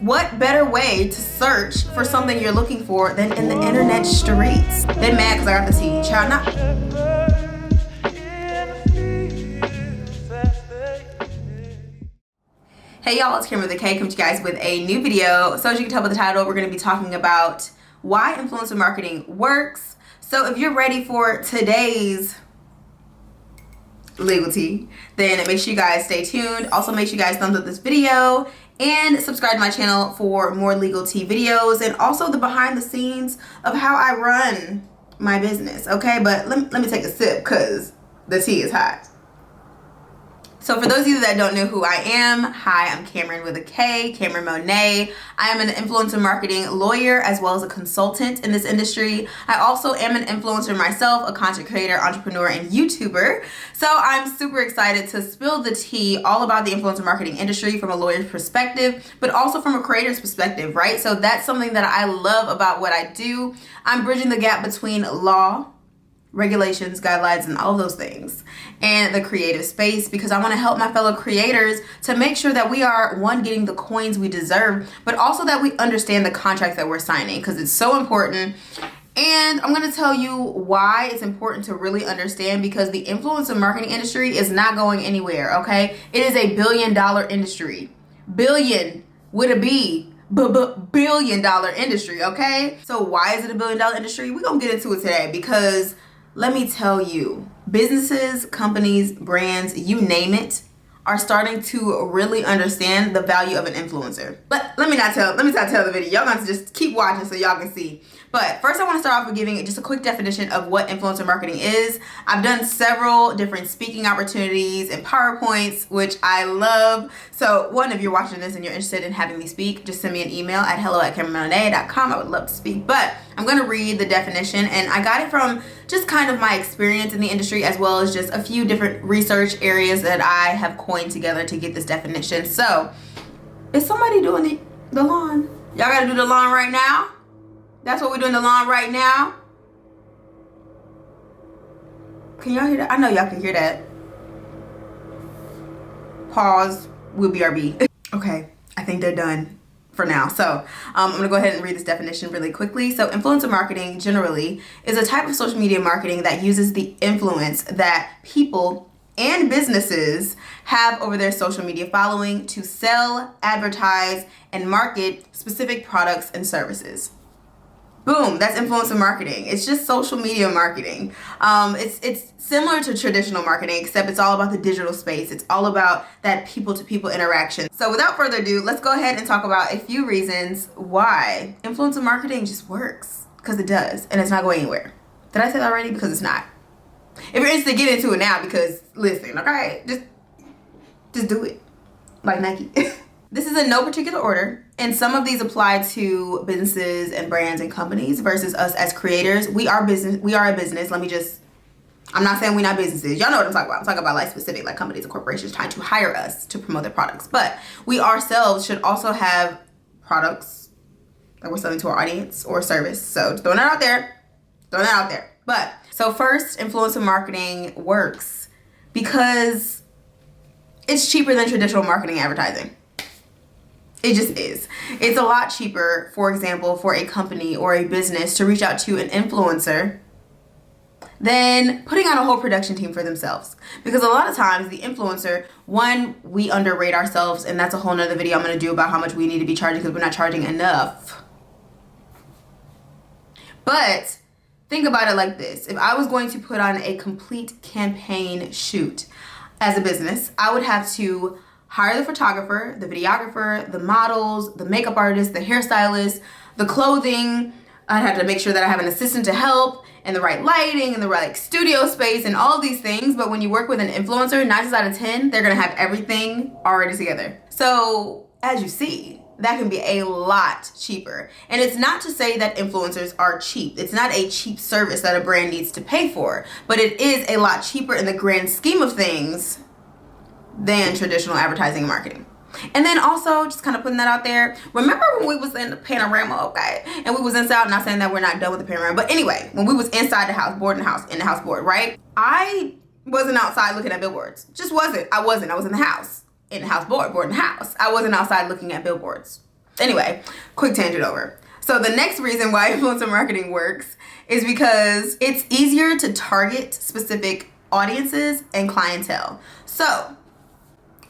what better way to search for something you're looking for than in the internet streets? They mad because I got the tea. Child, not. Hey y'all, it's Kimberly K coming to you guys with a new video. So as you can tell by the title, we're going to be talking about why influencer marketing works. So if you're ready for today's legal tea, then make sure you guys stay tuned. Also make sure you guys thumbs up this video and subscribe to my channel for more legal tea videos and also the behind the scenes of how I run my business. Okay, but let me take a sip because the tea is hot. So for those of you that don't know who I am, hi, I'm Kameron with a K, Kameron Monet. I am an influencer marketing lawyer as well as a consultant in this industry. I also am an influencer myself, a content creator, entrepreneur, and YouTuber. So I'm super excited to spill the tea all about the influencer marketing industry from a lawyer's perspective, but also from a creator's perspective, right? So that's something that I love about what I do. I'm bridging the gap between law, regulations, guidelines, and all of those things, and the creative space, because I want to help my fellow creators to make sure that we are, one, getting the coins we deserve, but also that we understand the contracts that we're signing, because it's so important. And I'm going to tell you why it's important to really understand, because the influencer marketing industry is not going anywhere, okay? It is a billion-dollar industry. Billion with a B. Billion-dollar industry, okay? So why is it a billion-dollar industry? We're going to get into it today, because let me tell you, businesses, companies, brands, you name it, are starting to really understand the value of an influencer. But let me not tell the video. Y'all gonna just keep watching so y'all can see. But first I want to start off with giving just a quick definition of what influencer marketing is. I've done several different speaking opportunities and PowerPoints, which I love. So one, if you're watching this and you're interested in having me speak, just send me an email at hello@KameronMonet.com. I would love to speak. But I'm going to read the definition, and I got it from just kind of my experience in the industry, as well as just a few different research areas that I have coined together to get this definition. So is somebody doing the lawn? Y'all got to do the lawn right now? That's what we're doing, the lawn right now. Can y'all hear that? I know y'all can hear that. Pause. We'll BRB. Okay, I think they're done for now. So I'm gonna go ahead and read this definition really quickly. So influencer marketing generally is a type of social media marketing that uses the influence that people and businesses have over their social media following to sell, advertise, and market specific products and services. Boom, that's influencer marketing. It's just social media marketing. It's similar to traditional marketing, except it's all about the digital space. It's all about that people-to-people interaction. So without further ado, let's go ahead and talk about a few reasons why influencer marketing just works. Because it does, and it's not going anywhere. Did I say that already? Because it's not. If you're interested, get into it now, because listen, okay? Just do it. Like Nike. This is in no particular order, and some of these apply to businesses and brands and companies versus us as creators. We are a business. I'm not saying we're not businesses. Y'all know what I'm talking about. I'm talking about like specific like companies and corporations trying to hire us to promote their products. But we ourselves should also have products that we're selling to our audience or service. So just throwing that out there. But so first, influencer marketing works because it's cheaper than traditional marketing advertising. It just is. It's a lot cheaper, for example, for a company or a business to reach out to an influencer than putting on a whole production team for themselves. Because a lot of times the influencer, one, we underrate ourselves, and that's a whole nother video I'm going to do about how much we need to be charging because we're not charging enough. But think about it like this. If I was going to put on a complete campaign shoot as a business, I would have to hire the photographer, the videographer, the models, the makeup artist, the hairstylist, the clothing. I'd have to make sure that I have an assistant to help, and the right lighting, and the right studio space, and all of these things. But when you work with an influencer, 9 times out of 10, they're gonna have everything already together. So as you see, that can be a lot cheaper. And it's not to say that influencers are cheap. It's not a cheap service that a brand needs to pay for, but it is a lot cheaper in the grand scheme of things than traditional advertising and marketing. And then also, just kind of putting that out there, remember when we was in the panorama, okay? And we was inside, not saying that we're not done with the panorama, but anyway, when we was inside the house, boarding the house, in the house board, right? I wasn't outside looking at billboards. Just wasn't. I was in the house. In the house board, boarding the house. I wasn't outside looking at billboards. Anyway, quick tangent over. So the next reason why influencer marketing works is because it's easier to target specific audiences and clientele. So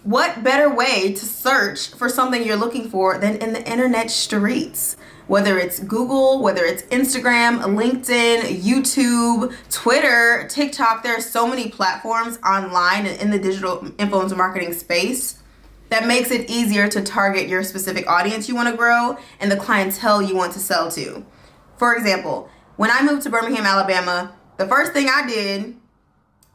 what better way to search for something you're looking for than in the internet streets? Whether it's Google, whether it's Instagram, LinkedIn, YouTube, Twitter, TikTok, there are so many platforms online and in the digital influencer marketing space that makes it easier to target your specific audience you want to grow and the clientele you want to sell to. For example, when I moved to Birmingham, Alabama, the first thing I did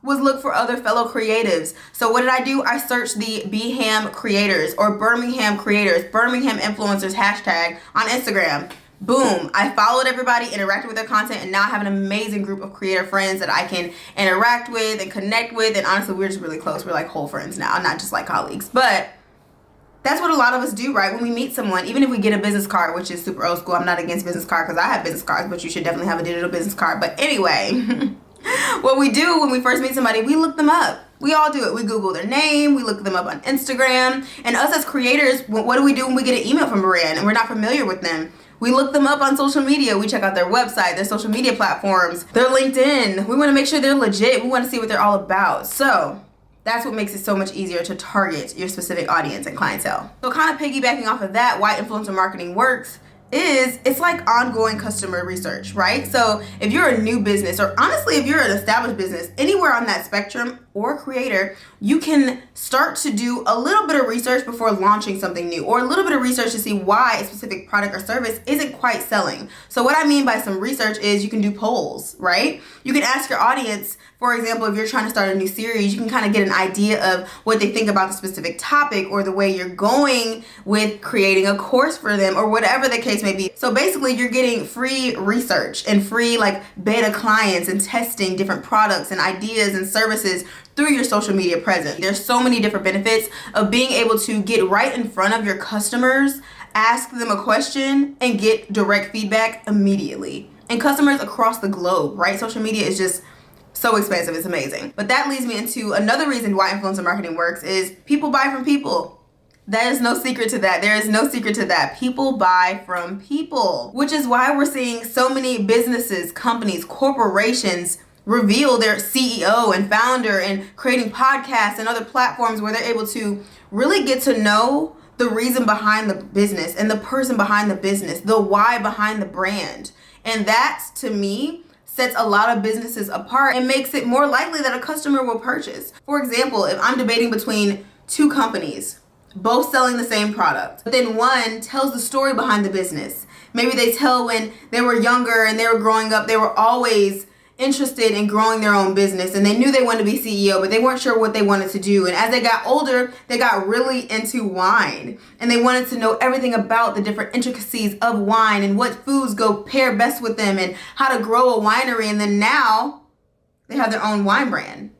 was look for other fellow creatives. So what did I do? I searched the BHAM creators or Birmingham creators, Birmingham influencers hashtag on Instagram. Boom, I followed everybody, interacted with their content, and now I have an amazing group of creator friends that I can interact with and connect with. And honestly, we're just really close. We're like whole friends now, not just like colleagues. But that's what a lot of us do, right? When we meet someone, even if we get a business card, which is super old school. I'm not against business cards because I have business cards, but you should definitely have a digital business card. But anyway, what we do when we first meet somebody, we look them up. We all do it. We Google their name. We look them up on Instagram. And us as creators, what do we do when we get an email from a brand and we're not familiar with them? We look them up on social media. We check out their website, their social media platforms, their LinkedIn. We want to make sure they're legit. We want to see what they're all about. So that's what makes it so much easier to target your specific audience and clientele. So kind of piggybacking off of that, why influencer marketing works is it's like ongoing customer research, right? So if you're a new business, or honestly, if you're an established business, anywhere on that spectrum or creator, you can start to do a little bit of research before launching something new, or a little bit of research to see why a specific product or service isn't quite selling. So what I mean by some research is you can do polls, right? You can ask your audience, for example, if you're trying to start a new series, you can kind of get an idea of what they think about the specific topic or the way you're going with creating a course for them or whatever the case may be. So basically you're getting free research and free like beta clients and testing different products and ideas and services through your social media presence. There's so many different benefits of being able to get right in front of your customers, ask them a question, and get direct feedback immediately. And customers across the globe, right? Social media is just so expensive, it's amazing. But that leads me into another reason why influencer marketing works is people buy from people. There is no secret to that. There is no secret to that. People buy from people, which is why we're seeing so many businesses, companies, corporations reveal their CEO and founder and creating podcasts and other platforms where they're able to really get to know the reason behind the business and the person behind the business, the why behind the brand. And that, to me, sets a lot of businesses apart and makes it more likely that a customer will purchase. For example, if I'm debating between two companies, both selling the same product, but then one tells the story behind the business. Maybe they tell when they were younger and they were growing up, they were always interested in growing their own business and they knew they wanted to be CEO, but they weren't sure what they wanted to do. And as they got older, they got really into wine and they wanted to know everything about the different intricacies of wine and what foods go pair best with them and how to grow a winery. And then now they have their own wine brand.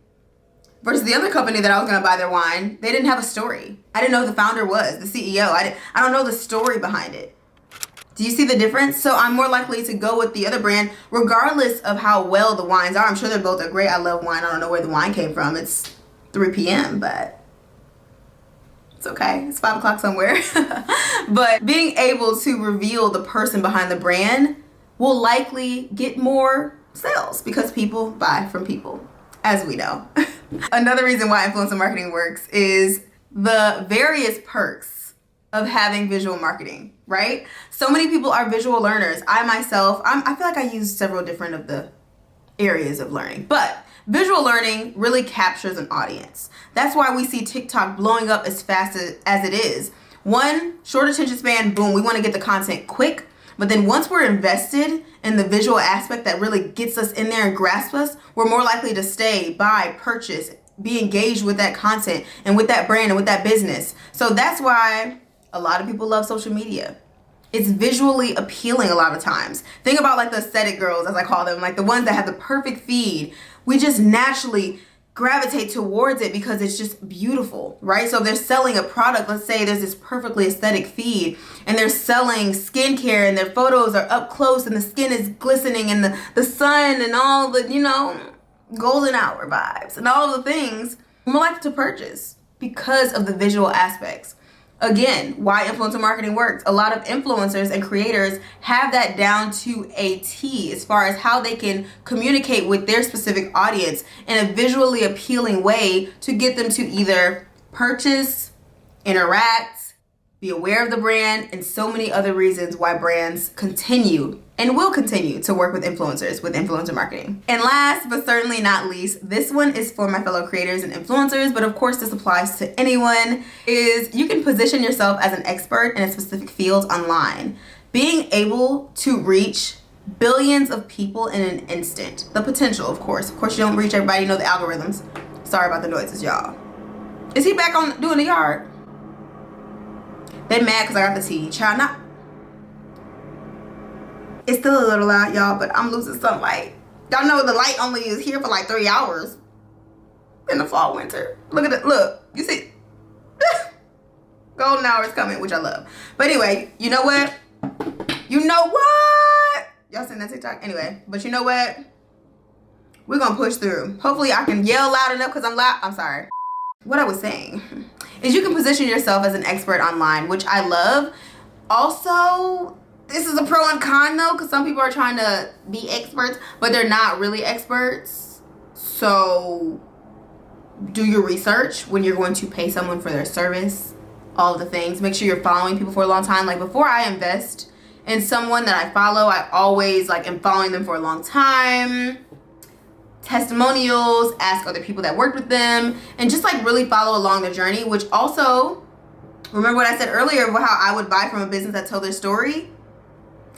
Versus the other company that I was going to buy their wine, they didn't have a story. I didn't know who the founder was, the CEO. I don't know the story behind it. Do you see the difference? So I'm more likely to go with the other brand regardless of how well the wines are. I'm sure they're both great. I love wine. I don't know where the wine came from. It's 3 p.m., but it's okay. It's 5 o'clock somewhere. But being able to reveal the person behind the brand will likely get more sales because people buy from people, as we know. Another reason why influencer marketing works is the various perks of having visual marketing, right? So many people are visual learners. I myself, I feel like I use several different of the areas of learning, but visual learning really captures an audience. That's why we see TikTok blowing up as fast as it is. One, short attention span, boom, we want to get the content quick. But then once we're invested in the visual aspect that really gets us in there and grasps us, we're more likely to stay, buy, purchase, be engaged with that content and with that brand and with that business. So that's why a lot of people love social media. It's visually appealing a lot of times. Think about like the aesthetic girls, as I call them, like the ones that have the perfect feed. We just naturally gravitate towards it because it's just beautiful, right? So if they're selling a product, let's say there's this perfectly aesthetic feed and they're selling skincare and their photos are up close and the skin is glistening and the sun and all the, golden hour vibes and all of the things, I'm more likely to purchase because of the visual aspects. Again, why influencer marketing works. A lot of influencers and creators have that down to a T as far as how they can communicate with their specific audience in a visually appealing way to get them to either purchase, interact, be aware of the brand, and so many other reasons why brands continue and will continue to work with influencers with influencer marketing. And last but certainly not least, this one is for my fellow creators and influencers, but of course this applies to anyone, is you can position yourself as an expert in a specific field online. Being able to reach billions of people in an instant. The potential, of course. Of course you don't reach everybody, you know the algorithms. Sorry about the noises, y'all. Is he back on doing the yard? They mad because I got the tea. Child, not. It's still a little loud, y'all, but I'm losing sunlight. Y'all know the light only is here for like 3 hours in the fall, winter. Look at it. Look. You see? Golden hour is coming, which I love. But anyway, you know what? You know what? Y'all seen that TikTok? Anyway, but you know what? We're going to push through. Hopefully I can yell loud enough because I'm loud. I'm sorry. What I was saying is you can position yourself as an expert online, which I love. Also, this is a pro and con though, because some people are trying to be experts, but they're not really experts. So do your research when you're going to pay someone for their service, all of the things. Make sure you're following people for a long time. Like before I invest in someone that I follow, I always like am following them for a long time. Testimonials, ask other people that worked with them, and just like really follow along the journey. Which also, remember what I said earlier about how I would buy from a business that told their story?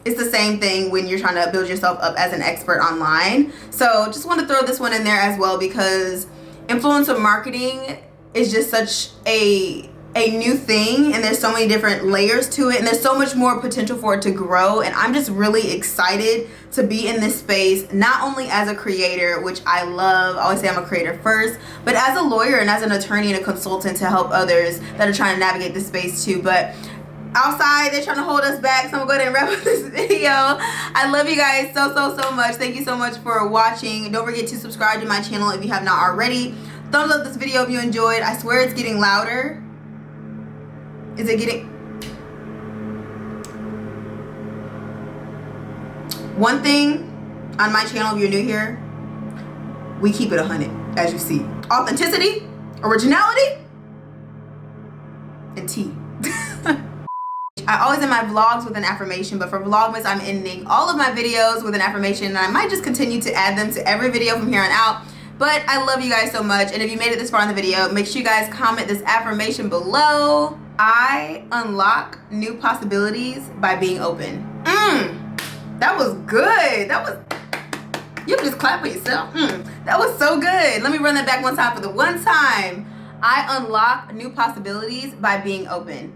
It's the same thing when you're trying to build yourself up as an expert online. So just want to throw this one in there as well, because influencer marketing is just such a new thing, and there's so many different layers to it, and there's so much more potential for it to grow. And I'm just really excited to be in this space, not only as a creator, which I love, I always say I'm a creator first, but as a lawyer and as an attorney and a consultant to help others that are trying to navigate this space too. But outside they're trying to hold us back, so I'm gonna go ahead and wrap up this video. I love you guys so much. Thank you so much for watching. Don't forget to subscribe to my channel if you have not already. Thumbs up this video if you enjoyed. I swear it's getting louder. Is it getting? One thing on my channel, if you're new here, we keep it 100, as you see. Authenticity, originality, and tea. I always end my vlogs with an affirmation, but for Vlogmas, I'm ending all of my videos with an affirmation, and I might just continue to add them to every video from here on out. But I love you guys so much, and if you made it this far in the video, make sure you guys comment this affirmation below. I unlock new possibilities by being open. That was good. That was, you can just clap for yourself. That was so good. Let me run that back one time for the one time. I unlock new possibilities by being open.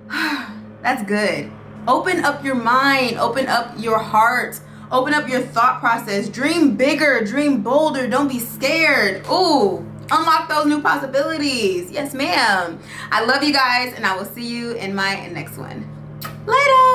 That's good. Open up your mind, open up your heart, open up your thought process. Dream bigger, dream bolder, don't be scared. Ooh, unlock those new possibilities. Yes, ma'am. I love you guys, and I will see you in my next one. Later.